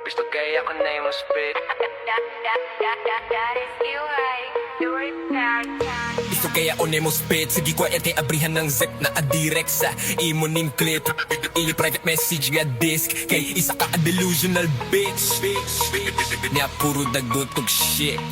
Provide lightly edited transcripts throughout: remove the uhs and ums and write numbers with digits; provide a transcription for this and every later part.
Gusto kaya ako na yung spit. Gusto kaya onay mo spit. Sige ko ete abrihan ng zip na adirect sa imo ning clip. Ili private message nga disk. Kay isa ka a delusional bitch. Niya puro dagutog shit.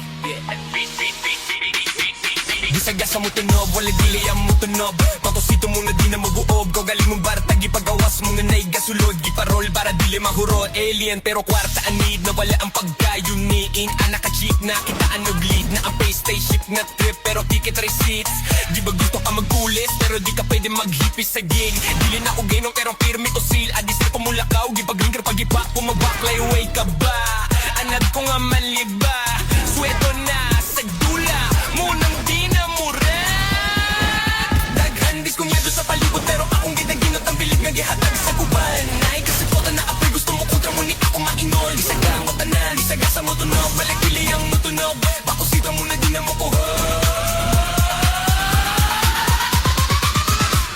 Bisaga sa mo tunob, wala dili ang mo tunob. Patosito mo na di na maguob. Ko galing mong bartag, ipagawas mo nga na'y gasulod. Giparol para dili mahurot. Alien pero kwarta ang need na wala ang pagkayuniin. Anak ka cheap na kitaan og lead. Na ang pay spaceship na trip pero ticket receipts. Di ba gusto ka magkulis pero di ka pwede maghipis sa gig. Dili na ko gainong pero pirmi to seal. Adis na pumulakaw, gipag-linger pagipa. Pumabaklay, way ka ba? Anad ko nga manliba. Sweto na sa dula. Munang di na mura. Daghan diskumyedo sa palibot pero akong ginaginot ang bilig nga gihatag sa kuban. Ay kasi kota na apoy gusto mo kontra mo ni ako mainol. Isaga mo tanan, isaga sa mo tunog. Balik pili ang mo tunog. Bakusita mo na di na mo kuha.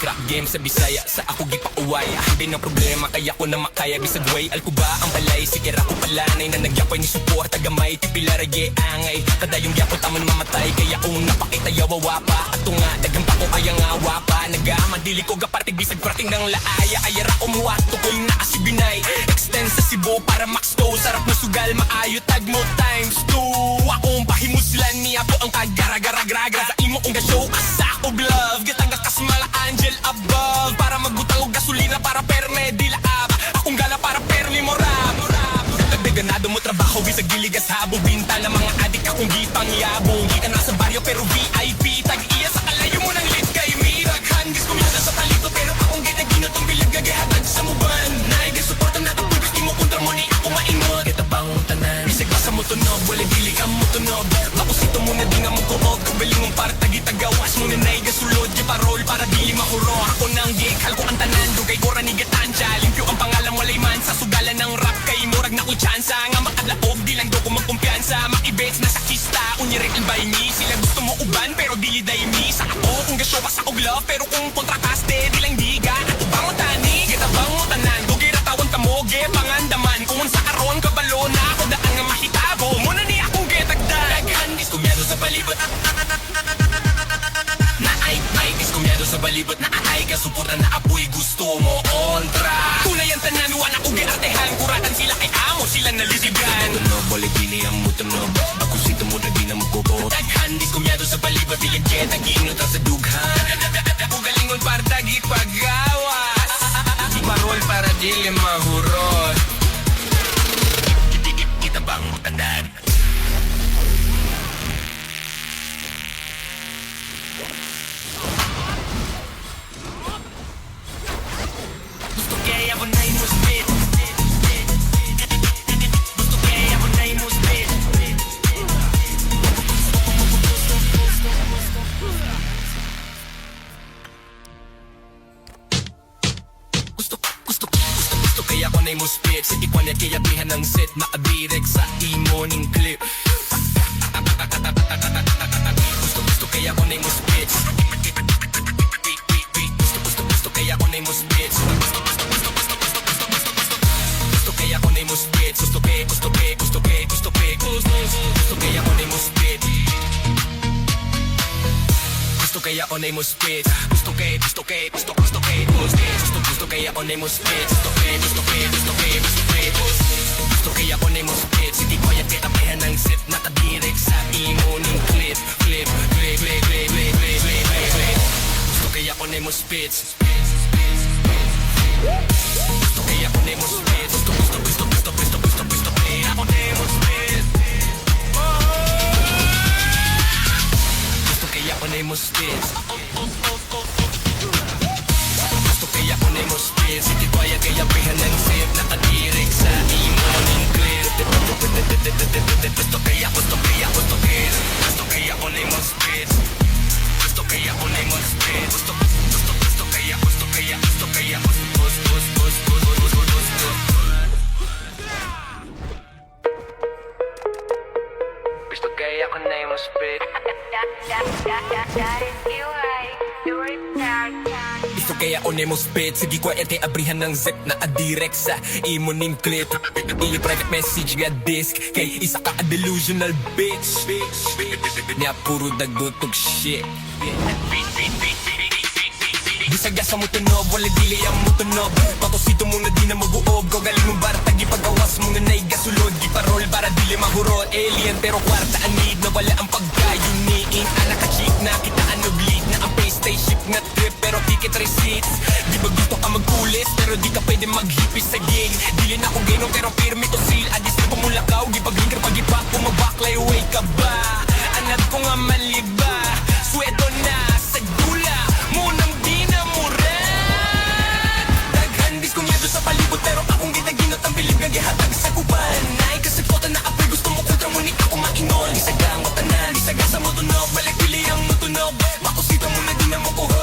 Crack game sa Bisaya, sa ako gipauwaya. Hindi na problema, kaya ko na makaya. Bisag way, alkuba ang balay. Sikira ko palanay na nagyapoy ni support. Tagamay, tipila rage angay. Kadayong yapot amon mamatay. Kaya kung napakita yawawa pa. Ato nga, dagang pa ko kaya nga wapa. Nagaman, dili ko gapartig bisag prating ng laaya. Ayara umuwat, tukoy na asibinay. Extend sa Cebu para max to. Sarap mo sugal, maayo tag mo times 2. Akong pahimuslan niya po ang kagara-gara-gragra. Sa imo kong ga-show, asa ko love. Gitang kasmala angel above. Para magbutang og gasolina para perme di laab. Akong gala para permi mo rap. Ganado mo trabaho, bisag giligas habo. Binta ng mga adik akong gipang yabong. Di ka na sa baryo pero VIP. Tag-iya sa kalayo mo ng lit kay me. Daghan, gis kumyada sa palito. Pero akong ginaginot ang bilag gagahatag sa muban. Naigay supportan na itong gusto mo kontra mo ni ako maingot. Kita bang tanan, bisag basa mo tunog. Wala dili ka mo tunog. Makusito mo na di nga mo kuog. Kabaling mong para tagi-tagawas mo na naigay sulod. Di parol para dili mahuro. Ako nang gikal ko ang tanan. Dugay ko ranigatan siya. Limpyo ang pangalan walay man. Sa sugalan ng rap kay murag na ko chance. Nga makadlaog, di lang do ko magkumpiyansa. Makibets na sa kista, unyirik and by me. Sila gusto mo uban, pero dili day me. Sa ako, kung gasyo pa sa og love. Pero kung kontrakaste, di lang diga. Ako bang mo tani, kita bang mo tanan. Dugi ratawan ka mo, ge pangandaman. Kung sa karon, kabalo na ako daan nga mahitago. Muna ni akong getagdag. Daghan, iskumyado sa palibot. Naay, iskumyado sa balibot. Naay, kasupuran na apoy gusto mo ontra. Tunay ang tanan, wala ko giartehan. Kuratan sila kay amo, sila nalisigan. Tunog, balik pili ang mutunog. Ako sito mo na di na magkubo. Daghan, iskumyado sa balibot. Di jet, naginot ang sa dughan. Ugalingon para tagi pagawas. Marol para dili mahurot. Kita bang tanan? Gusto kaya ako na yung spit. Gusto kaya ako na yung spit. Gusto kaya ako na yung spit. Sige ko na kaya bihan ng set. Maadirek sa imo ning clip. Gusto kaya ako na yung spit. Gusto kaya ako na yung spit. Gusto kaya ako na yung spit. Gusto kaya ako na yung spit. Gusto kaya ako na yung spit. Gusto kaya ako na yung spit. Gusto kaya ako na yung spit. Sige ko yan kitapayan ng set. Nakadirek sa imo ning clip. Gusto kaya ako na yung spit. Gusto kaya ako na yung spit. Gusto kaya ako na yung spit. Gusto kaya ako na yung spit. Gusto kaya ako na yung spit. Sige ko yan kaya pihan ng sip. Nakadirek sa imo ning clip. Gusto kaya ako na yung spit. Gusto kaya ako na yung spit. Gusto kaya Gusto kaya ako na yung spit. Gusto kaya ako nemo spit Sige quiet kay abrihan ng zip na adirect sa imo ning clip Ili private message nga disk kay isa ka a delusional bitch Nya puro dagutog shit Bisag sa mo tunog, wala dili ang mo tunog Patosito mo na di na mabuog Galing mo bara tagi pagawas mo na naigasulod Giparol para dili mahurot Alien pero kwarta anid na wala ang pagkayuniin Anak ka chick na kita anublit Na ang pay spaceship nga trip pero ticket receipts Di ba gusto ka magpulis pero di ka pwede maghipis sa gig Dili na ako gainom pero pirmi to seal Adis na pamulakaw, gipag-link pag-ipak Kung magbaklay, wake ka ba? Anad ko nga maliba Sweto na sa dula Munang di na murat Daghandis kong yado sa palibot Pero akong ginaginot ang bilib nga gihatag sa kuban Nay kasagpotan na apoy gusto mo kontra ngunit ako maingon Di sagang mo tanan, di saga sa mo tunog Balik pili ang mo tunog Makusita mo na di na mo kuhog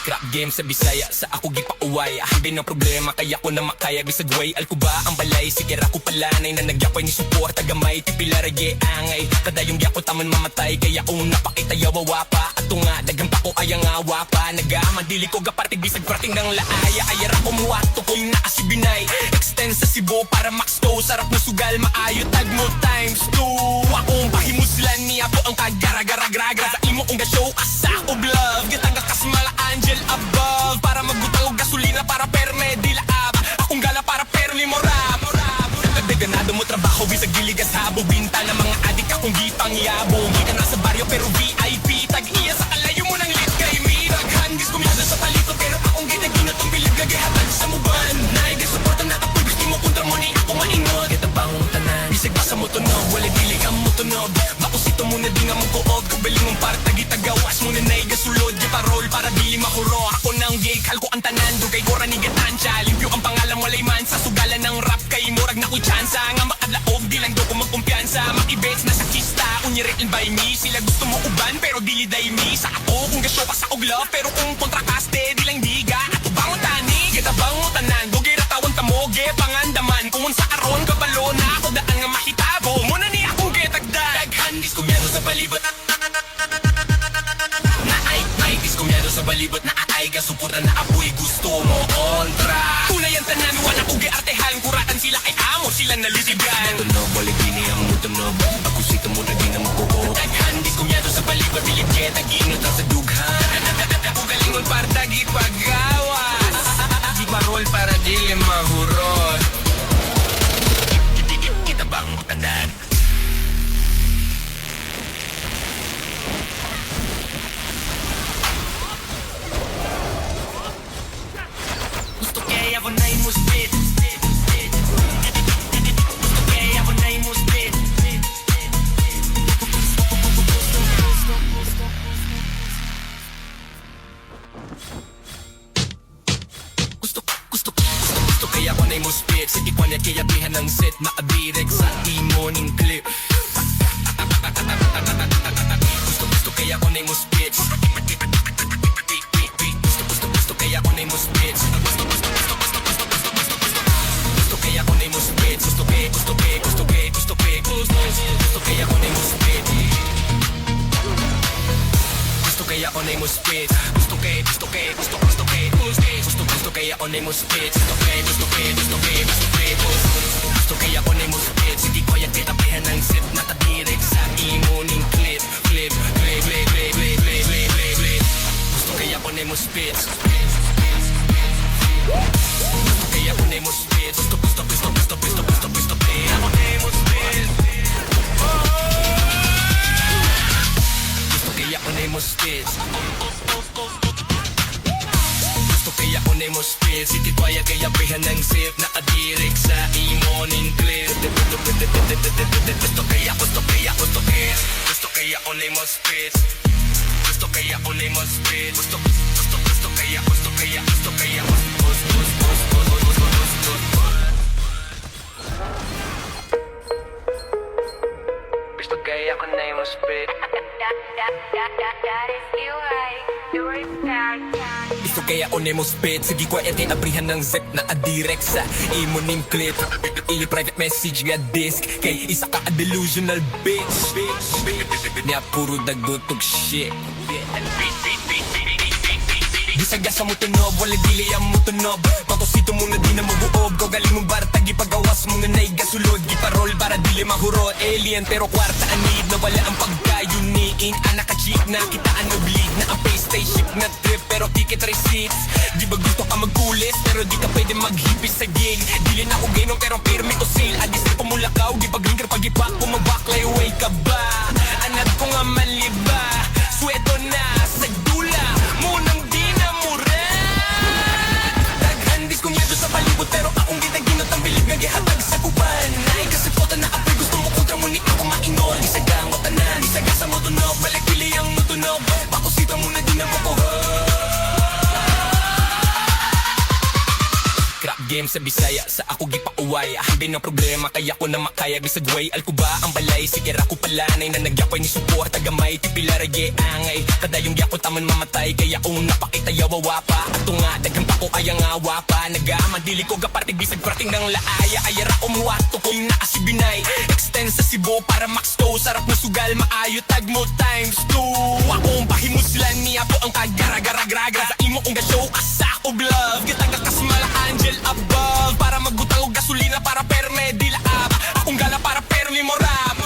Crap game sa Bisaya, sa ako gipauway Hindi ng problema, kaya ko na makaya Bisag way, alkuba ang balay Sikira ko palanay na nagyapoy ni support Tagamay, tipila rage angay Kadayong gyapon taman mamatay Kaya kung napakita yawawa pa Ato nga, dagang pa ko ayang awa pa Nagaman, dili ko gapartig Bisag prating ng laaya Ayara ko muwato ko yung naasibinay Extend sa Cebu para max to Sarap na sugal, maayo tag mo times 2 Akong pahimuslan niya po ang kagara-gara-gragra Sa imo kong ga-show asa o love Gatangga kasmala angel above Para magbutang og gasolina para perme di laab Akong gala para perli morab Nagdaganado mo trabaho bisag giligas habo Binta ng mga adik akong gipang yabong Di ka na sa baryo pero VIP Tag-iya sa kalayo mo ng lit kay me Naghandis kumyada sa palito pero akong ginaginot Ang bilib gagihatag sa muban Naiga-supportan na kapoy gusto mo kontra mo ni ako maingot Kita bangong tanan Bisag basa mo tunog Wala dili ang mo tunog Makusito mo na di nga mong kuog Kubaling mong para tagi-tagawas mo na naigasulod Giparol para dili mahuro Ako nang gig halko ang tanan Dugay ko ranigan tansya Limpyo ang pangalan walay man Sa sugalan ng rap kay murag na ko'y tsansa Nga makadlaog di lang do ko magkumpiyansa Makibets na sa kista Unyiretin by me Sila gusto mo uban pero dili day me Sa ako kung gasyo ka sa og love Pero kung kontrakaste di lang diga Ato bangon tani Kita bangon tanan Dugay ratawan tamoge Pangandaman Kung sa aron kabalo na Ako daan nga mahitabo Muna ni akong getagdag Daghandis kumyado sa palibot Kumyado sa balibot na aay Gasuputan na apoy gusto mo kontra Tunay ang tanan Wala ko giartehan Kuratan sila kay amo Sila nalisigan Tunog balik dini ang mutunog Ako sito mo na di na makuho Daghandis kumyado sa balibot Dilip jet Naginot ang sa dughan Ako galingon para dagi pagawas Di marol para dili mahurot Kita bang tandaan Gusto kaya ako na yung split Gusto kaya ako na yung split Gusto kaya ako na yung split Sige ko niya kaya bihan ng set Maadirek sa imo ning clip Gusto kaya ako na yung split Gusto kaya ako na yung split Gusto kaya ako na yung split Gusto kaya ako na yung split Gusto kaya ako na yung split Gusto kaya ako na yung split Gusto kaya ako na yung split Sige ko yan kitapihan ng set Nakadirek sa imo ning clip Gusto kaya ako na yung split Gusto kaya ako na yung split Gusto kaya ako na yung split Gusto kaya ako na yung split Gusto kaya ako na yung split City kaya kaya bihan ng sip Nakadirek sa imo ning clip Gusto kaya ako na yung split Gusto kaya ako na yung split Gusto kaya Gusto kaya ako na yung spit That is you, right? You are bad. Gusto kaya ako na na mo spit Sige ko ete abrihan ng zip na adirect sa imo ning clip Ili private message nga disk Kay isa ka a delusional bitch Niya puro dagutog shit Bisaga sa mo tunob, wala dili ang mo tunob Patosito mo na di na mabuob Ko galing mong barata, gipagawas mo nga na'y gasulod Giparol para dili mahuro Alien pero kwarta anid na wala ang pagkayuniin Anak ka cheap na kitaan mo bleed Na ang pay spaceship na trip pero ticket receipts Di ba gusto ka magkulis pero di ka pwede maghipis sa gig Dili na ako gainom pero pirmi ko sale Adis na pumulakaw, di ba grinker pagipa Pumabaklay, way ka ba? Anak ko nga maliba Sweto na sa dula Munang di na mura Daghan diskumyedo sa palibot pero akong ginaginot ang bilib nga gihatag sa kuban Ay kasi pota na apoy gusto mo kontra mo ni ako maingon Isagang mo tanan, isaga sa mo tunog Balik pili ang mo tunog Bakusita mo na di na makuha Crap game sa Bisaya, sa ako gipauway Hindi na problema, kaya ko na makaya Bisag way, alko ba ang balay Sige ko palanay na nagyapoy ni support Tagamay, tipila rage angay Kadayong gyako taman mamatay Kaya kung napakita yawawa pa Ato nga, daghang pa ko kaya nga wapa Nagaman, dili ko gapartig bisag prating ng laaya Ayara umuwato ko yung naasibinay Extend sa Cebu para max to Sarap na sugal, maayo tag mo times 2 Akong pahimuslan niya po ang kagara-gara-gragra Sa imo kong ga-show asa o love Gitaga kasmala angel above Para magbutang og gasolina para perme di laab Akong gala para permi mo rap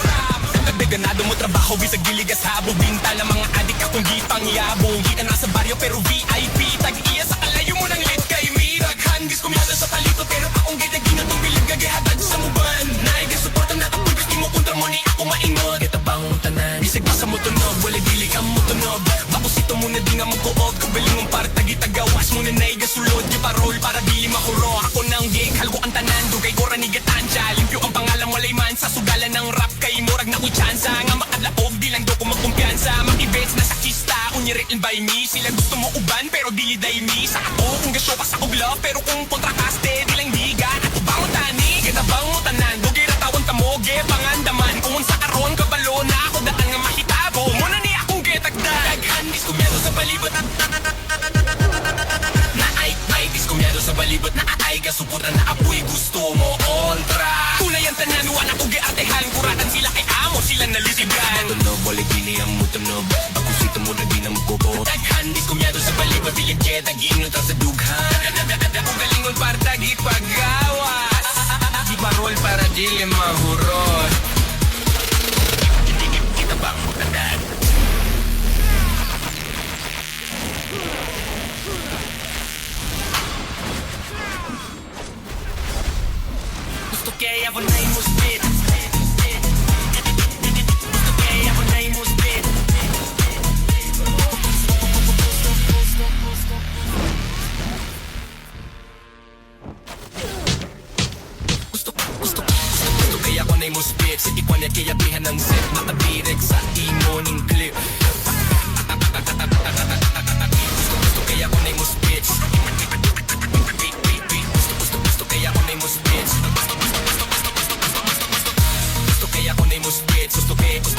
Nagdeganado mo trabaho bisag giligas habog Binta ng mga adik akong gipang yabong Gikan na sa baryo pero VIP Tag-iya sa kalayo mo ng lit kay me Daghan kumyada sa palito pero akong gidagin na tumilig Gagihatag sa muban Naigasuportan na kapag gusto mo kontra mo ni ako maingot Kita bang tanan Bisag pa sa mo tunog Wala dili ka mo tunog Bakusito mo na di nga mo kuot Kung biling mong para tagitagawas mo na naigasulod Giparol para dili mahuro Ako nang gig halko ang tanan Dugay ko ranigatan siya Limpyo ang pangalan walay man Sa sugalan ng rap kay murag na uchansa Nga makadlaog di lang do ko magkumpiyansa Mag-events na sa kista Unyi-written by me Sila gusto mo uban pero dili day me Sa ako kung gasyo pa sa love Pero kung kontrakaste di lang diga Ako bang tani Kita bang mo tanan Dugay ratawang tamoge Pangandaman Kung sa karon kabalo na ako daan nga mahitabo Muna ni akong getagdag Daghan diskumyado sa palibot Na ay diskumyado sa balibot Na ay gasuputan na apoy gusto mo kontra Tunay ang tanan Wala ko giartehan Kuratan sila kay amo Sila nalisigan Tunog wala gini ang mutunog Bakusito mo na di na magkukot Daghan diskumyado sa balibot Bilig kita ginot ang sa dughan Kung galingon para tagi paggawas Di parol para dili mahurot Kita bang mutandaan Gusto kaya ako na yung spit Gusto kaya ako na yung spit Gusto kaya ako na yung spit Sige ko niya kaya bihan ng set Makadirek sa imo ning clip Gusto kaya ako na yung spit Gusto kaya ako na yung spit Gusto kaya ako na yung spit Gusto kaya ako na yung spit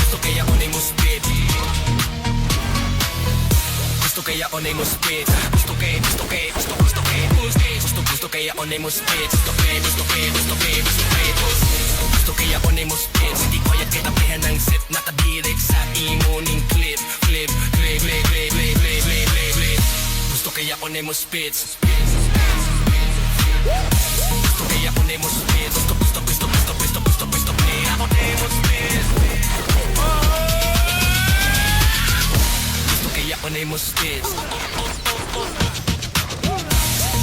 Gusto kaya ako na yung spit Gusto kaya ako na yung spit Gusto kaya ako na yung spit Hindi ko yan kitapihan ng zip Nakadirek sa imo ning clip Gusto kaya ako na yung spit Gusto kaya ako na yung spit Gusto kaya ako na yung spit Gusto kaya ako na yung spit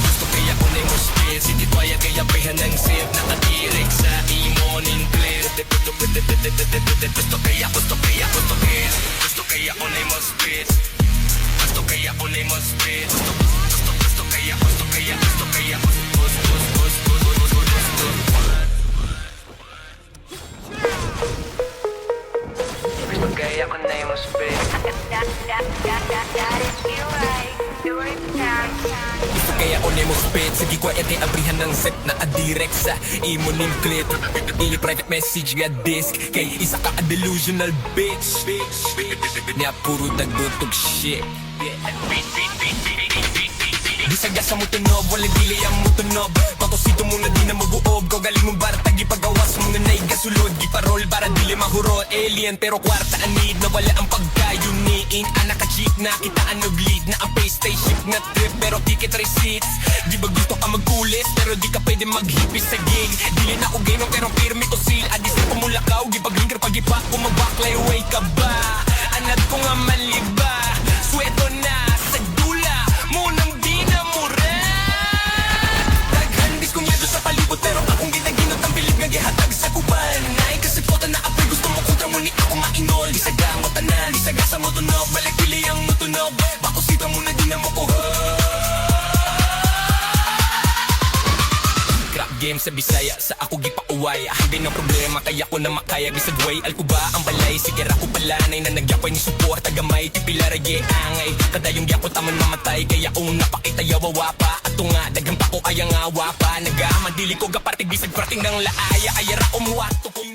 Gusto kaya ako na yung spit Hindi ko yan kitapihan ng zip Nakadirek sa imo ning clip Gusto kaya ako na yung spit Gusto kaya ako na yung spit Gusto kaya Gusto kaya ako na yung spit Gusto kaya o nemo spit sige ko ete abrihan ng set na adirect sa imo ning clip ili private message nga disk kay isa ka a delusional bitch niya puro dagdutog shit di sa gasa mo tunob, walang dili ang mo tunob Patosito mo na di na mabuob Ko galing mong baratag ipagawas mo na naigasulod Giparol para dili mahuro Alien pero kwarta anid na wala ang pagkayuniin Anak ka cheap na kitaan og lead Na ang pay spaceship na trip pero ticket receipts Di ba gusto ka magkulis pero di ka pwede maghipis sa gig Dili na ko game pero pirmi to seal Adis na pumulakaw gipag-linger pag-ipa Kung mag-backlay away ka ba Anad ko nga maliba Sweto na sa dula Munang di na mura Daghandis kong yado sa palibot Pero akong ginaginot ang bilib nga gihatag sa kuban Ay kasi pota na apoy gusto mo kontra mo ni ako mainol Di sa gamot tanan, di sa gasa mo tunog Balik pili ang mutunog Bako sita mo na di na mo kuha Crap game sa Bisaya, sa ako gipauway Hindi ng problema, kaya ko na makaya Bisag way, alkuba ang balay Sikira ko palanay na nagyapoy ni support Tagamay, tipila rage angay Kadayong gyapot amon mamatay Kaya kung napakita yawawa pa Ato nga, dagang pa ko ayang awa pa Nagaman, dili ko gapartig Bisag prating ng laaya Ayara umuwato ko